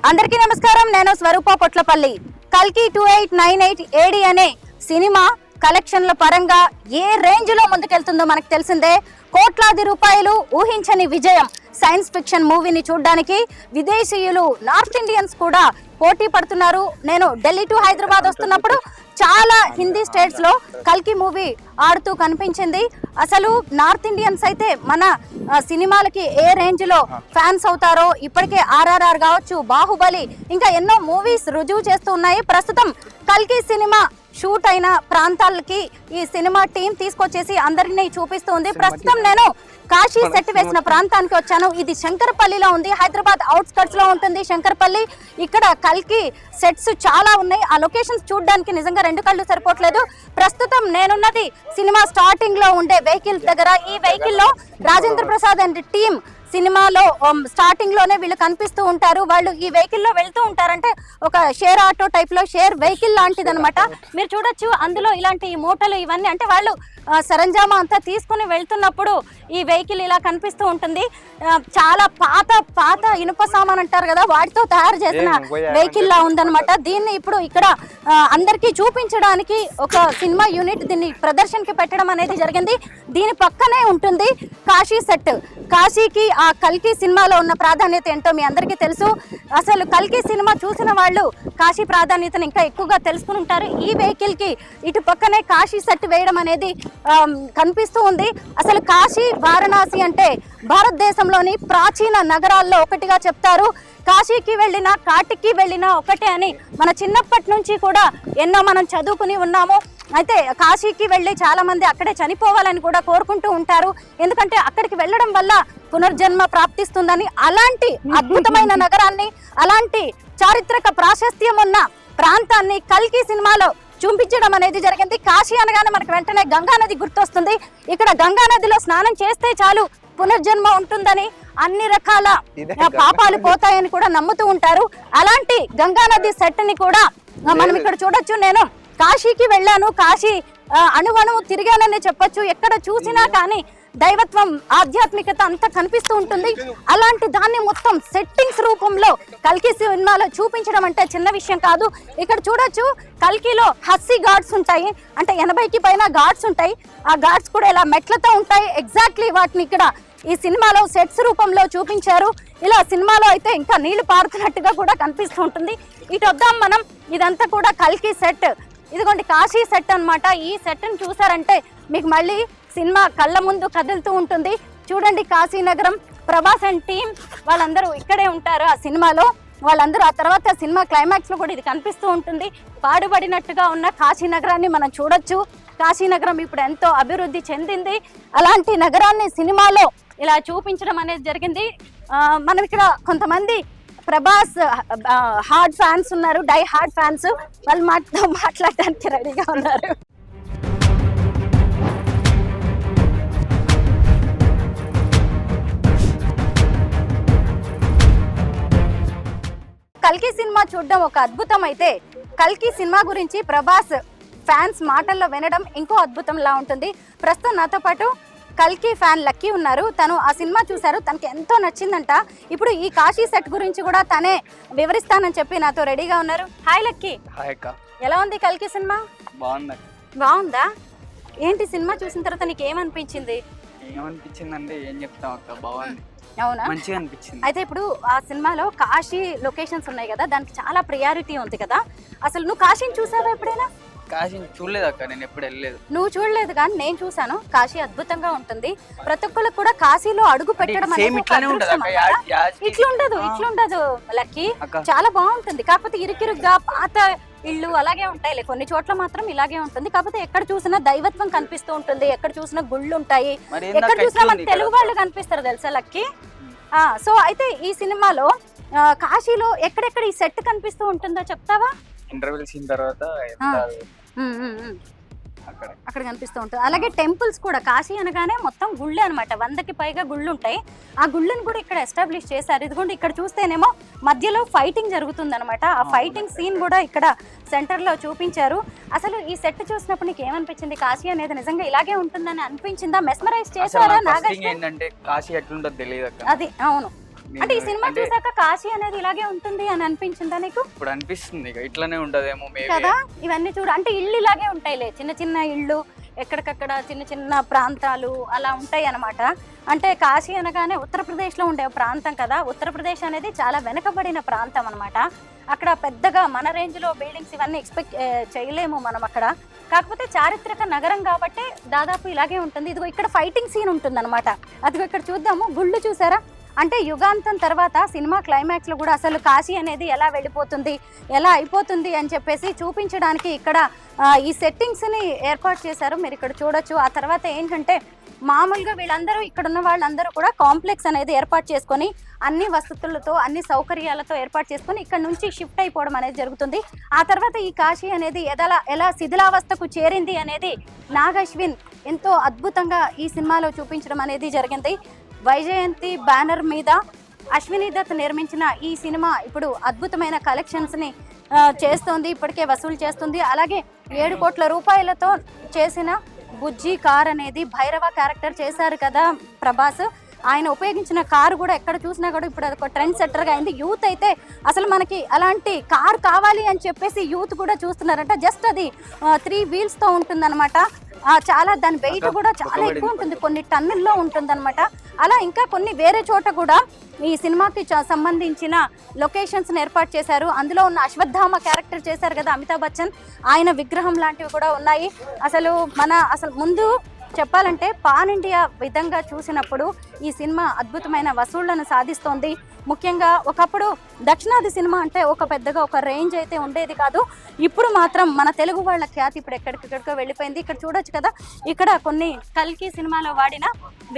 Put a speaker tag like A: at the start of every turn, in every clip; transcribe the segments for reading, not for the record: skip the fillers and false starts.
A: అందరికీ నమస్కారం. నేను స్వరూప పొట్లపల్లి. కల్కి 2898 ఏడి అనే సినిమా కలెక్షన్ల పరంగా ఏ రేంజ్ లో ముందుకెళ్తుందో మనకు తెలిసిందే. కోట్లాది రూపాయలు ఊహించని విజయం. సైన్స్ ఫిక్షన్ మూవీని చూడడానికి విదేశీయులు, నార్త్ ఇండియన్స్ కూడా పోటీ పడుతున్నారు. నేను ఢిల్లీ టు హైదరాబాద్ వస్తున్నప్పుడు చాలా హిందీ స్టేట్స్ లో కల్కి మూవీ ఆడుతూ కనిపించింది. అసలు నార్త్ ఇండియన్స్ అయితే మన సినిమాలకి ఏ రేంజ్ లో ఫ్యాన్స్ అవుతారో ఇప్పటికే RRR కావచ్చు, బాహుబలి, ఇంకా ఎన్నో మూవీస్ రుజువు చేస్తూ ఉన్నాయి. ప్రస్తుతం కల్కి సినిమా షూట్ అయిన ప్రాంతాలకి ఈ సినిమా టీం తీసుకొచ్చేసి అందరినీ చూపిస్తూ ఉంది. ప్రస్తుతం నేను కాశీ సెట్ వేసిన ప్రాంతానికి వచ్చాను. ఇది శంకరపల్లిలో ఉంది, హైదరాబాద్ అవుట్స్కట్స్ లో ఉంటుంది శంకరపల్లి. ఇక్కడ కల్కి సెట్స్ చాలా ఉన్నాయి. ఆ లొకేషన్స్ చూడడానికి నిజంగా రెండు కళ్ళు సరిపోవట్లేదు. ప్రస్తుతం నేనున్నది సినిమా స్టార్టింగ్ లో ఉండే వెహికల్ దగ్గర. ఈ వెహికల్ లో రాజేంద్ర ప్రసాద్ అండ్ టీమ్ సినిమాలో స్టార్టింగ్ లోనే వీళ్ళు కనిపిస్తూ ఉంటారు. వాళ్ళు ఈ వెహికల్ లో వెళ్తూ ఉంటారంటే ఒక షేర్ ఆటో టైప్ లో షేర్ వెహికల్ లాంటిది అనమాట. మీరు చూడొచ్చు అందులో ఇలాంటి మూటలు ఇవన్నీ, అంటే వాళ్ళు సరంజామా అంతా తీసుకుని వెళ్తున్నప్పుడు ఈ వెహికల్ ఇలా కనిపిస్తూ ఉంటుంది. చాలా పాత ఇనుప సామాన్ అంటారు కదా, వాటితో తయారు చేసిన వెహికల్ లా ఉందన్నమాట. దీన్ని ఇప్పుడు ఇక్కడ అందరికీ చూపించడానికి ఒక సినిమా యూనిట్ దీన్ని ప్రదర్శనకి పెట్టడం అనేది జరిగింది. దీని పక్కనే ఉంటుంది కాశీ సెట్. కాశీకి ఆ కల్కి సినిమాలో ఉన్న ప్రాధాన్యత ఏంటో మీ అందరికీ తెలుసు. అసలు కల్కి సినిమా చూసిన వాళ్ళు కాశీ ప్రాధాన్యతను ఇంకా ఎక్కువగా తెలుసుకుని ఉంటారు. ఈ వెహికల్ కి ఇటు పక్కనే కాశీ సెట్ వేయడం అనేది కనిపిస్తూ ఉంది. అసలు కాశీ, వారణాసి అంటే భారతదేశంలోని ప్రాచీన నగరాల్లో ఒకటిగా చెప్తారు. కాశీకి వెళ్ళినా కాటికి వెళ్ళినా ఒకటే అని మన చిన్నప్పటి నుంచి కూడా ఎన్నో మనం చదువుకుని ఉన్నాము. అయితే కాశీకి వెళ్ళి చాలా మంది అక్కడే చనిపోవాలని కూడా కోరుకుంటూ ఉంటారు. ఎందుకంటే అక్కడికి వెళ్ళడం వల్ల పునర్జన్మ ప్రాప్తిస్తుందని. అలాంటి అద్భుతమైన నగరాన్ని, అలాంటి చారిత్రక ప్రాశస్త్యం ఉన్న ప్రాంతాన్ని కల్కి సినిమాలో చూపించడం అనేది జరిగింది. కాశీ అనగానే మనకు వెంటనే గంగా నది గుర్తొస్తుంది. ఇక్కడ గంగా నదిలో స్నానం చేస్తే చాలు పునర్జన్మ ఉంటుందని, అన్ని రకాల పాపాలు పోతాయని కూడా నమ్ముతూ ఉంటారు. అలాంటి గంగా నది సెట్ ని కూడా మనం ఇక్కడ చూడొచ్చు. నేను కాశీకి వెళ్ళాను, కాశీ అణువణువు తిరిగానని చెప్పొచ్చు. ఎక్కడ చూసినా కానీ దైవత్వం, ఆధ్యాత్మికత అంతా కనిపిస్తూ ఉంటుంది. అలాంటి దాన్ని మొత్తం సెట్టింగ్స్ రూపంలో కల్కి సినిమాలో చూపించడం అంటే చిన్న విషయం కాదు. ఇక్కడ చూడొచ్చు కల్కిలో హస్సీ గార్డ్స్ ఉంటాయి, అంటే 80కి పైన గార్డ్స్ ఉంటాయి. ఆ గార్డ్స్ కూడా ఇలా మెట్లతో ఉంటాయి. ఎగ్జాక్ట్లీ వాటిని ఇక్కడ ఈ సినిమాలో సెట్స్ రూపంలో చూపించారు. ఇలా సినిమాలో అయితే ఇంకా నీళ్లు పారుతున్నట్టుగా కూడా కనిపిస్తూ ఉంటుంది. ఇటు వద్దాం మనం. ఇదంతా కూడా కల్కి సెట్. ఇదిగోండి కాశీ సెట్ అన్నమాట. ఈ సెట్ ని చూసారంటే మీకు మళ్ళీ సినిమా కళ్ళ ముందు కదులుతూ ఉంటుంది. చూడండి కాశీ నగరం. ప్రభాస్ అండ్ టీమ్ వాళ్ళందరూ ఇక్కడే ఉంటారు ఆ సినిమాలో. వాళ్ళందరూ ఆ తర్వాత సినిమా క్లైమాక్స్ లో కూడా ఇది కనిపిస్తూ ఉంటుంది. పాడుబడినట్టుగా ఉన్న కాశీ నగరాన్ని మనం చూడొచ్చు. కాశీ నగరం ఇప్పుడు ఎంతో అభివృద్ధి చెందింది. అలాంటి నగరాన్ని సినిమాలో ఇలా చూపించడం అనేది జరిగింది. మనం ఇక్కడ కొంతమంది ప్రభాస్ హార్డ్ ఫ్యాన్స్ ఉన్నారు, డై హార్డ్ ఫ్యాన్స్. వాళ్ళు మాట్లాడడానికి రెడీగా ఉన్నారు. కల్కి సినిమా చూడడం ఒక అద్భుతం అయితే, కల్కి సినిమా గురించి ప్రభాస్ ఫ్యాన్స్ మాటల్లో వినడం ఇంకో అద్భుతంలా ఉంటుంది. ప్రస్తుతం నాతో పాటు కల్కి ఫ్యాన్ లక్కీ ఉన్నారు. తను ఆ సినిమా చూశారు, తనకి ఎంతో నచ్చిందంట. ఇప్పుడు ఈ కాశీ సెట్ గురించి కూడా తనే వివరిస్తానని చెప్పి నాతో రెడీగా ఉన్నారు. Hi lucky. ఎలా ఉంది కల్కి సినిమా? బాగుందా? ఏంటి సినిమా చూసిన తర్వాత నీకు ఏమనిపించింది?
B: ఏమనిపించిందంటే ఏం చెప్తాం అక్క, బాగుంది.
A: అవునా?
B: మంచిగా అనిపించింది.
A: అయితే ఇప్పుడు ఆ సినిమాలో కాశీ లొకేషన్స్ ఉన్నాయి కదా, దానికి చాలా ప్రియారిటీ ఉంది కదా. అసలు నువ్వు కాశీని చూసావా ఎప్పుడైనా?
B: కాశీ చూడలేదు అక్క, నేను ఎప్పుడు వెళ్ళలేదు.
A: నువ్వు చూడలేదు కానీ నేను చూసాను. కాశీ అద్భుతంగా ఉంటుంది. ప్రతి ఒక్కరికి కూడా కాశీలో అడుగు పెట్టడం అనేది ఇట్లుండదు లక్కీ. చాలా బాగుంటుంది. కాకపోతే ఇరుకిరుగ్గా పాత ఇళ్ళు అలాగే ఉంటాయి. కొన్ని చోట్ల మాత్రం ఇలాగే ఉంటుంది. కాకపోతే ఎక్కడ చూసినా దైవత్వం కనిపిస్తూ ఉంటుంది. ఎక్కడ చూసినా గుళ్ళు ఉంటాయి. ఎక్కడ చూసినా మన తెలుగు వాళ్ళు కనిపిస్తారు తెలుసా లక్కీ. సో అయితే ఈ సినిమాలో కాశీలో ఎక్కడెక్కడ ఈ సెట్ కనిపిస్తూ ఉంటుందో చెప్తావా?
B: ఇంటర్వ్యూలు ఇచ్చిన తర్వాత
A: అక్కడ కనిపిస్తూ ఉంటుంది. అలాగే టెంపుల్స్ కూడా, కాశీ అనగానే మొత్తం గుళ్ళే అనమాట. 100కి పైగా గుళ్ళు ఉంటాయి. ఆ గుళ్ళని కూడా ఇక్కడ ఎస్టాబ్లిష్ చేశారు. ఇదిగోండి ఇక్కడ చూస్తేనేమో మధ్యలో ఫైటింగ్ జరుగుతుంది అనమాట. ఆ ఫైటింగ్ సీన్ కూడా ఇక్కడ సెంటర్ లో చూపించారు. అసలు ఈ సెట్ చూసినప్పుడు నీకు ఏమనిపించింది? కాశీ అనేది నిజంగా ఇలాగే ఉంటుందని అనిపించిందా? మెస్మరైజ్ చేశారా?
B: ఏంటంటే కాశీ ఎట్లుంటో తెలియదు.
A: అది అవును, అంటే ఈ సినిమా చూసాక కాశీ అనేది ఇలాగే ఉంటుంది అని అనిపించిందా నీకు?
B: ఇప్పుడు అనిపిస్తుంది ఇక ఇట్లానే ఉంటదేమో మేబీ
A: కదా. ఇవన్నీ చూడు, అంటే ఇల్లు ఇలాగే ఉంటాయిలే, చిన్న చిన్న ఇళ్ళు, ఎక్కడికక్కడ చిన్న చిన్న ప్రాంతాలు అలా ఉంటాయి అన్నమాట. అంటే కాశీ అనగానే ఉత్తరప్రదేశ్లో ఉండే ప్రాంతం కదా. ఉత్తరప్రదేశ్ అనేది చాలా వెనకబడిన ప్రాంతం అనమాట. అక్కడ పెద్దగా మన రేంజ్లో బిల్డింగ్స్ ఇవన్నీ ఎక్స్పెక్ట్ చేయలేము మనం అక్కడ. కాకపోతే చారిత్రక నగరం కాబట్టి దాదాపు ఇలాగే ఉంటుంది. ఇదిగో ఇక్కడ ఫైటింగ్ సీన్ ఉంటుంది అనమాట. అదిగో ఇక్కడ చూద్దాము, గుళ్ళు చూసారా? అంటే యుగాంతం తర్వాత సినిమా క్లైమాక్స్లో కూడా అసలు కాశీ అనేది ఎలా వెళ్ళిపోతుంది, ఎలా అయిపోతుంది అని చెప్పేసి చూపించడానికి ఇక్కడ ఈ సెట్టింగ్స్ని ఏర్పాటు చేశారు. మీరు ఇక్కడ చూడొచ్చు. ఆ తర్వాత ఏంటంటే మామూలుగా వీళ్ళందరూ ఇక్కడ ఉన్న వాళ్ళందరూ కూడా కాంప్లెక్స్ అనేది ఏర్పాటు చేసుకొని అన్ని వసతులతో అన్ని సౌకర్యాలతో ఏర్పాటు చేసుకొని ఇక్కడ నుంచి షిఫ్ట్ అయిపోవడం అనేది జరుగుతుంది. ఆ తర్వాత ఈ కాశీ అనేది ఎలా శిథిలావస్థకు చేరింది అనేది నాగ్ అశ్విన్ ఎంతో అద్భుతంగా ఈ సినిమాలో చూపించడం అనేది జరిగింది. వైజయంతి బ్యానర్ మీద అశ్విని దత్ నిర్మించిన ఈ సినిమా ఇప్పుడు అద్భుతమైన కలెక్షన్స్ని చేస్తోంది, ఇప్పటికే వసూలు చేస్తుంది. అలాగే 7 కోట్ల రూపాయలతో చేసిన బుజ్జి కార్ అనేది భైరవ క్యారెక్టర్ చేశారు కదా ప్రభాస్. ఆయన ఉపయోగించిన కారు కూడా ఎక్కడ చూసినా కూడా ఇప్పుడు అది ఒక ట్రెండ్ సెట్టర్గా అయింది. యూత్ అయితే అసలు మనకి అలాంటి కార్ కావాలి అని చెప్పేసి యూత్ కూడా చూస్తున్నారంట. జస్ట్ అది 3 వీల్స్తో ఉంటుందన్నమాట. చాలా దాని వెయిట్ కూడా చాలా ఎక్కువ ఉంటుంది, కొన్ని టన్నుల్లో ఉంటుందన్నమాట. అలా ఇంకా కొన్ని వేరే చోట కూడా ఈ సినిమాకి సంబంధించిన లొకేషన్స్ని ఏర్పాటు చేశారు. అందులో ఉన్న అశ్వత్థామ క్యారెక్టర్ చేశారు కదా అమితాబ్ బచ్చన్, ఆయన విగ్రహం లాంటివి కూడా ఉన్నాయి. అసలు ముందు చెప్పాలంటే పాన్ ఇండియా విధంగా చూసినప్పుడు ఈ సినిమా అద్భుతమైన వసూళ్లను సాధిస్తోంది. ముఖ్యంగా ఒకప్పుడు దక్షిణాది సినిమా అంటే పెద్దగా ఒక రేంజ్ అయితే ఉండేది కాదు. ఇప్పుడు మాత్రం మన తెలుగు వాళ్ళ ఖ్యాతి ఇప్పుడు ఎక్కడికో వెళ్ళిపోయింది. ఇక్కడ చూడొచ్చు కదా, ఇక్కడ కొన్ని కల్కి సినిమాలో వాడిన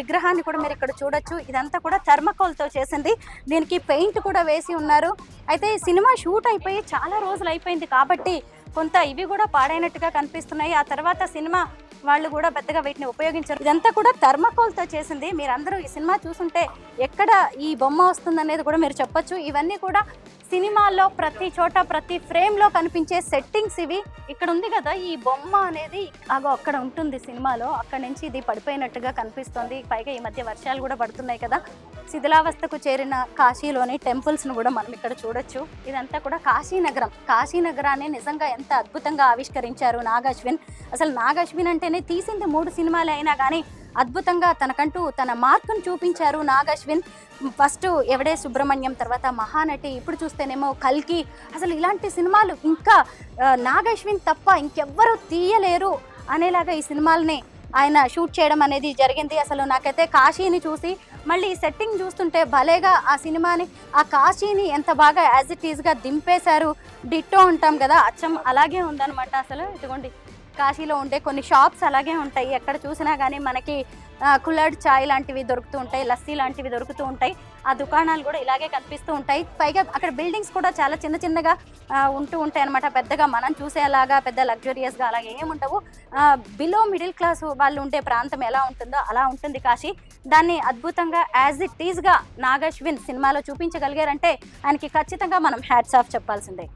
A: విగ్రహాన్ని కూడా మీరు ఇక్కడ చూడొచ్చు. ఇదంతా కూడా థర్మకోల్తో చేసింది. దీనికి పెయింట్ కూడా వేసి ఉన్నారు. అయితే ఈ సినిమా షూట్ అయిపోయి చాలా రోజులు అయిపోయింది కాబట్టి కొంత ఇవి కూడా పాడైనట్టుగా కనిపిస్తున్నాయి. ఆ తర్వాత సినిమా వాళ్ళు కూడా పెద్దగా వీటిని ఉపయోగించారు. ఇదంతా కూడా థర్మకోల్తో చేసింది. మీరందరూ ఈ సినిమా చూసుంటే ఎక్కడ ఈ బొమ్మ వస్తుందనేది కూడా మీరు చెప్పొచ్చు. ఇవన్నీ కూడా సినిమాల్లో ప్రతి చోట ప్రతి ఫ్రేమ్లో కనిపించే సెట్టింగ్స్ ఇవి. ఇక్కడ ఉంది కదా ఈ బొమ్మ అనేది, అక్కడ ఉంటుంది సినిమాలో, అక్కడ నుంచి ఇది పడిపోయినట్టుగా కనిపిస్తుంది. పైగా ఈ మధ్య వర్షాలు కూడా పడుతున్నాయి కదా. శిథిలావస్థకు చేరిన కాశీలోని టెంపుల్స్ను కూడా మనం ఇక్కడ చూడొచ్చు. ఇదంతా కూడా కాశీనగరం. కాశీనగరాన్ని నిజంగా ఎంత అద్భుతంగా ఆవిష్కరించారు నాగ్ అశ్విన్. అసలు నాగ్ అశ్విన్ అంటేనే తీసింది 3 సినిమాలు అయినా కానీ అద్భుతంగా తనకంటూ తన మార్కును చూపించారు నాగ్ అశ్విన్. ఫస్ట్ ఎవడే సుబ్రహ్మణ్యం, తర్వాత మహానటి, ఇప్పుడు చూస్తేనేమో కల్కి. అసలు ఇలాంటి సినిమాలు ఇంకా నాగ్ అశ్విన్ తప్ప ఇంకెవ్వరూ తీయలేరు అనేలాగా ఈ సినిమాలని ఆయన షూట్ చేయడం అనేది జరిగింది. అసలు నాకైతే కాశీని చూసి మళ్ళీ ఈ సెట్టింగ్ చూస్తుంటే భలేగా ఆ సినిమాని, ఆ కాశీని ఎంత బాగా యాజ్ ఇట్ ఈజ్గా దింపేశారు. డిట్టో ఉంటాం కదా, అచ్చం అలాగే ఉందన్నమాట. అసలు ఇదిగోండి కాశీలో ఉండే కొన్ని షాప్స్ అలాగే ఉంటాయి. ఎక్కడ చూసినా కానీ మనకి కుల్లడ్ చాయ్ లాంటివి దొరుకుతూ ఉంటాయి, లస్సీ లాంటివి దొరుకుతూ ఉంటాయి. ఆ దుకాణాలు కూడా ఇలాగే కనిపిస్తూ ఉంటాయి. పైగా అక్కడ బిల్డింగ్స్ కూడా చాలా చిన్నగా ఉంటూ ఉంటాయి అనమాట. పెద్దగా మనం చూసేలాగా పెద్ద లగ్జరియస్గా అలాగే ఏముండవు. బిలో మిడిల్ క్లాస్ వాళ్ళు ఉండే ప్రాంతం ఎలా ఉంటుందో అలా ఉంటుంది కాశీ. దాన్ని అద్భుతంగా యాజ్ ఇట్ ఈజ్గా నాగ్ అశ్విన్ సినిమాలో చూపించగలిగారంటే ఆయనకి ఖచ్చితంగా మనం హ్యాట్స్ ఆఫ్ చెప్పాల్సిందే.